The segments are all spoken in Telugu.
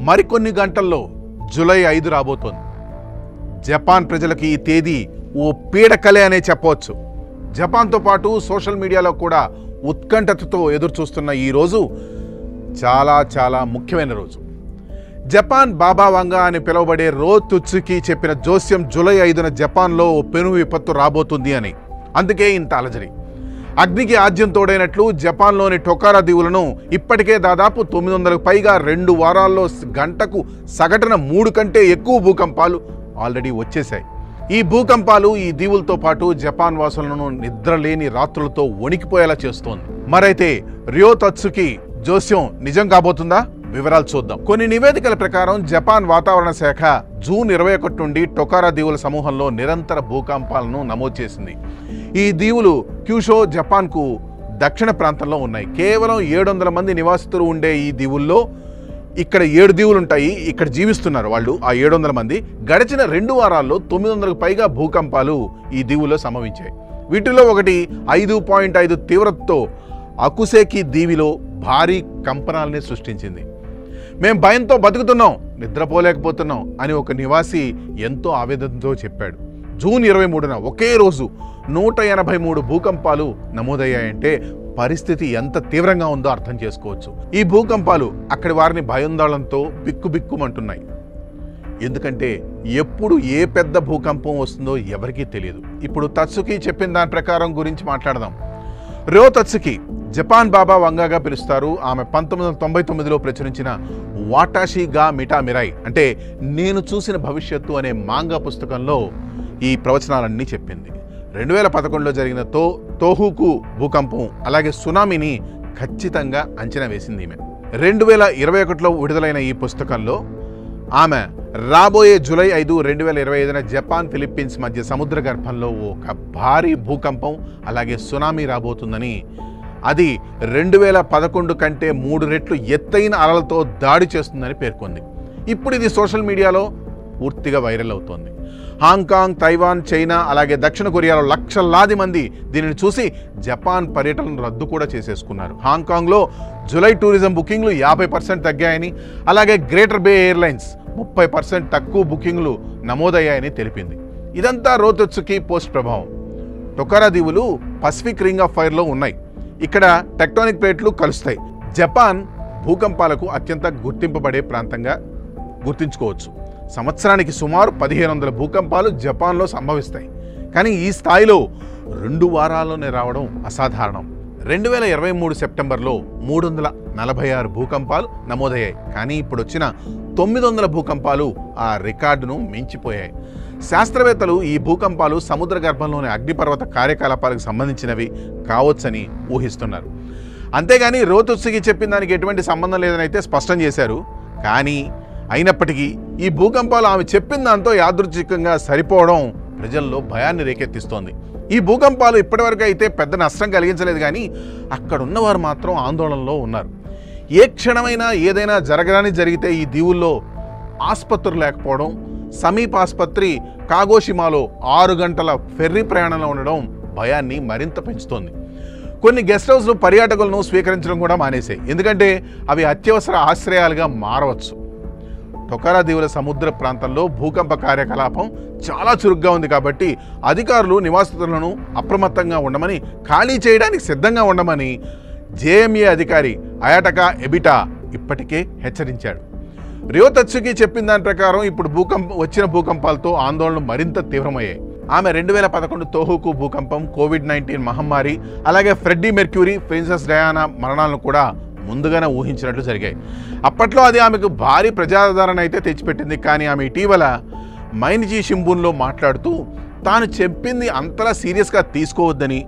మరికొన్ని గంటల్లో జూలై 5 రాబోతోంది. జపాన్ ప్రజలకి ఈ తేదీ ఓ పీడకలే అనే చెప్పవచ్చు. జపాన్తో పాటు సోషల్ మీడియాలో కూడా ఉత్కంఠతతో ఎదురు చూస్తున్న ఈ రోజు చాలా చాలా ముఖ్యమైన రోజు. జపాన్ బాబా వంగా అని పిలువబడే రో తుత్సుకి చెప్పిన జోస్యం జూలై 5న జపాన్లో ఓ పెను విపత్తు రాబోతుంది అని. అందుకే ఇంత అలజడి. అగ్నికి ఆజ్యం తోడైనట్లు జపాన్లోని టొకారా దీవులను ఇప్పటికే దాదాపు 900కు పైగా 2 వారాల్లో గంటకు సగటున 3 కంటే ఎక్కువ భూకంపాలు ఆల్రెడీ వచ్చేశాయి. ఈ భూకంపాలు ఈ దీవులతో పాటు జపాన్ వాసులను నిద్రలేని రాత్రులతో వణికిపోయేలా చేస్తోంది. మరైతే రియో తత్సుకి జోస్యం నిజం కాబోతుందా? వివరాలు చూద్దాం. కొన్ని నివేదికల ప్రకారం జపాన్ వాతావరణ శాఖ జూన్ 21 నుండి టొకారా దీవుల సమూహంలో నిరంతర భూకంపాలను నమోదు చేసింది. ఈ దీవులు క్యూషో జపాన్కు దక్షిణ ప్రాంతంలో ఉన్నాయి. కేవలం 700 మంది నివాసితులు ఉండే ఈ దీవుల్లో ఇక్కడ 7 దీవులు ఉంటాయి. ఇక్కడ జీవిస్తున్నారు వాళ్ళు. ఆ 700 మంది గడిచిన 2 వారాల్లో 900కు పైగా భూకంపాలు ఈ దీవుల్లో సంభవించాయి. వీటిలో ఒకటి 5.5 తీవ్రతతో అకుసేకి దీవిలో భారీ కంపనాలని సృష్టించింది. మేం భయంతో బతుకుతున్నాం, నిద్రపోలేకపోతున్నాం అని ఒక నివాసి ఎంతో ఆవేదనతో చెప్పాడు. జూన్ 23న ఒకే రోజు 183 భూకంపాలు నమోదయ్యాయంటే పరిస్థితి ఎంత తీవ్రంగా ఉందో అర్థం చేసుకోవచ్చు. ఈ భూకంపాలు అక్కడి వారిని భయాందోళనతో బిక్కుబిక్కుమంటున్నాయి. ఎందుకంటే ఎప్పుడు ఏ పెద్ద భూకంపం వస్తుందో ఎవరికీ తెలియదు. ఇప్పుడు తత్సుకి చెప్పిన దాని ప్రకారం గురించి మాట్లాడదాం. రియో తత్సుకి జపాన్ బాబా వంగాగా పిలుస్తారు. ఆమె 1999లో ప్రచురించిన వాటాషి గా మిటా మిరాయ్ అంటే నేను చూసిన భవిష్యత్తు అనే మాంగా పుస్తకంలో ఈ ప్రవచనాలన్నీ చెప్పింది. 2011లో జరిగిన తోహుకు భూకంపం అలాగే సునామీని ఖచ్చితంగా అంచనా వేసింది ఈమె. 2021లో విడుదలైన ఈ పుస్తకంలో ఆమె రాబోయే జూలై 5, 2025న జపాన్ ఫిలిప్పీన్స్ మధ్య సముద్ర గర్భంలో ఒక భారీ భూకంపం అలాగే సునామీ రాబోతుందని, అది 2011 కంటే 3 రెట్లు ఎత్తైన అలలతో దాడి చేస్తుందని పేర్కొంది. ఇప్పుడు ఇది సోషల్ మీడియాలో పూర్తిగా వైరల్ అవుతోంది. హాంకాంగ్, తైవాన్, చైనా అలాగే దక్షిణ కొరియాలో లక్షలాది మంది దీనిని చూసి జపాన్ పర్యటనను రద్దు కూడా చేసేసుకున్నారు. హాంకాంగ్లో జూలై టూరిజం బుకింగ్లు 50% తగ్గాయని, అలాగే గ్రేటర్ బే ఎయిర్లైన్స్ 30% తక్కువ బుకింగ్లు నమోదయ్యాయని తెలిపింది. ఇదంతా రో తత్సుకి పోస్ట్ ప్రభావం. టొకారా దీవులు పసిఫిక్ రింగ్ ఆఫ్ ఫైర్లో ఉన్నాయి. ఇక్కడ టెక్టోనిక్ ప్లేట్లు కలుస్తాయి. జపాన్ భూకంపాలకు అత్యంత గుర్తింపబడే ప్రాంతంగా గుర్తించుకోవచ్చు. సంవత్సరానికి సుమారు 1500 భూకంపాలు జపాన్లో సంభవిస్తాయి. కానీ ఈ స్థాయిలో 2 వారాల్లోనే రావడం అసాధారణం. 2023 సెప్టెంబర్లో 346 భూకంపాలు నమోదయ్యాయి. కానీ ఇప్పుడు వచ్చిన 900 భూకంపాలు ఆ రికార్డును మించిపోయాయి. శాస్త్రవేత్తలు ఈ భూకంపాలు సముద్ర గర్భంలోని అగ్నిపర్వత కార్యకలాపాలకు సంబంధించినవి కావచ్చని ఊహిస్తున్నారు. అంతేగాని రో తత్సుకి చెప్పిన దానికి ఎటువంటి సంబంధం లేదని అయితే స్పష్టం చేశారు. కానీ అయినప్పటికీ ఈ భూకంపాలు ఆమె చెప్పిన దాంతో యాదృచ్ఛికంగా సరిపోవడం ప్రజల్లో భయాన్ని రేకెత్తిస్తోంది. ఈ భూకంపాలు ఇప్పటివరకు అయితే పెద్ద నష్టం కలిగించలేదు, కానీ అక్కడున్నవారు మాత్రం ఆందోళనలో ఉన్నారు. ఏ క్షణమైనా ఏదైనా జరగడానికి జరిగితే ఈ దీవుల్లో ఆసుపత్రులు లేకపోవడం, సమీప ఆసుపత్రి కాగోషిమాలో 6 గంటల ఫెర్రీ ప్రయాణంలో ఉండడం భయాన్ని మరింత పెంచుతోంది. కొన్ని గెస్ట్ హౌస్లు పర్యాటకులను స్వీకరించడం కూడా మానేశాయి. ఎందుకంటే అవి అత్యవసర ఆశ్రయాలుగా మారవచ్చు. టొకారా దీవుల సముద్ర ప్రాంతంలో భూకంప కార్యకలాపం చాలా చురుగ్గా ఉంది కాబట్టి అధికారులు నివాసితులను అప్రమత్తంగా ఉండమని, ఖాళీ చేయడానికి సిద్ధంగా ఉండమని జేఎంఏ అధికారి అయాటకా ఎబిటా ఇప్పటికే హెచ్చరించాడు. రియో తత్సుకి చెప్పిన దాని ప్రకారం ఇప్పుడు వచ్చిన భూకంపాలతో ఆందోళనలు మరింత తీవ్రమయ్యాయి. ఆమె 2011 తోహుకు భూకంపం, కోవిడ్-19 మహమ్మారి అలాగే ఫ్రెడ్డీ మెర్క్యూరీ, ప్రిన్సెస్ డయానా మరణాలను కూడా ముందుగానే ఊహించినట్లు జరిగాయి. అప్పట్లో అది ఆమెకు భారీ ప్రజాదరణ అయితే తెచ్చిపెట్టింది. కానీ ఆమె ఇటీవల మైనిచి షింబున్లో మాట్లాడుతూ తాను చెప్పింది అంతలా సీరియస్గా తీసుకోవద్దని,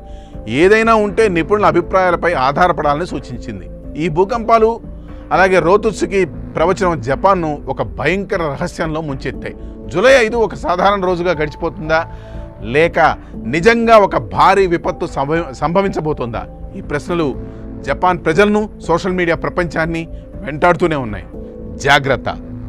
ఏదైనా ఉంటే నిపుణుల అభిప్రాయాలపై ఆధారపడాలని సూచించింది. ఈ భూకంపాలు అలాగే రో తత్సుకి ప్రవచనం జపాన్ను ఒక భయంకర రహస్యంలో ముంచెత్తాయి. జూలై 5 ఒక సాధారణ రోజుగా గడిచిపోతుందా, లేక నిజంగా ఒక భారీ విపత్తు సంభవించబోతుందా? ఈ ప్రశ్నలు జపాన్ ప్రజలను, సోషల్ మీడియా ప్రపంచాన్ని వెంటాడుతూనే ఉన్నాయి. జాగ్రత్త.